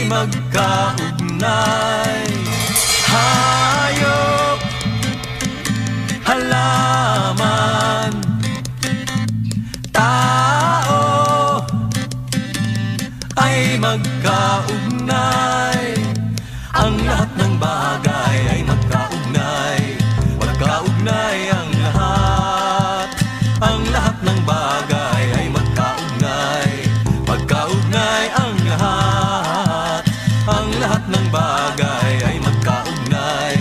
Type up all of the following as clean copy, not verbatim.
magkaugnay. Hayop, halaman, tao ay magkaugnay. Ang lahat ng bagay ay magkaugnay. Magkaugnay ang lahat. Ang lahat ng bagay ay magkaugnay. Magkaugnay ang lahat. Ang lahat ng bagay ay magkaugnay.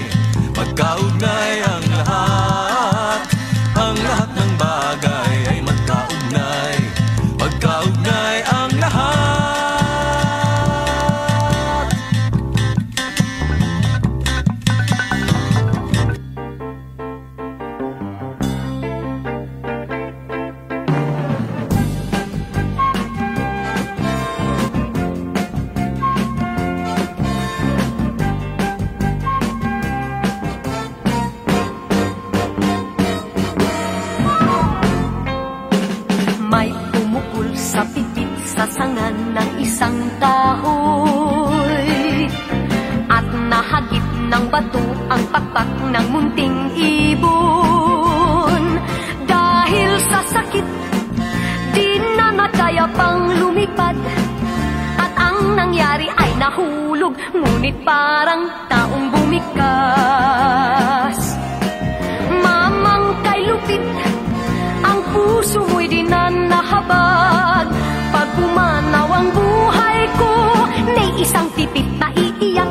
Magkaugnay ang lahat. Ang lahat ng bagay ay magkaugnay. Magkaugnay ang lahat. Sasangan ng isang kahoy at nahagip ng bato ang pakpak ng munting ibon. Dahil sa sakit, di na nakaya pang lumipad at ang nangyari ay nahulog, ngunit parang taong bumikas. Mamang kay lupit, ang puso mo'y di na nahabag. Pag pumanaw ang buhay ko, may isang pipit na iiyak.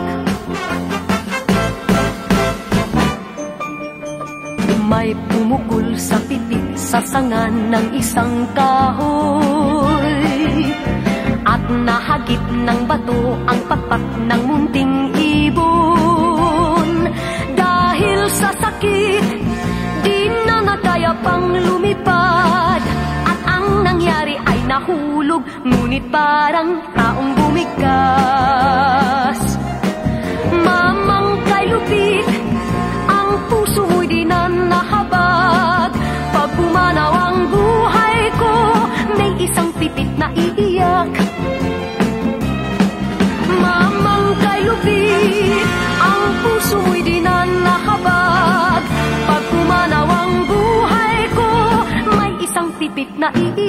May pumukol sa pipit sa sangan ng isang kahoy at nahagip ng bato ang pakpak ng munting ibon. Dahil sa sakit, di na nakaya pang lumipad at ang nangyari ay nahulog, ngunit parang taong bumikas. Mamang kay lupit, ang puso mo'y di na nahabag. Pag pumanaw ang buhay ko, may isang pipit na iiyak. Mamang kay lupit, ang puso mo'y di na nahabag. Pag pumanaw ang buhay ko, may isang pipit na iiyak.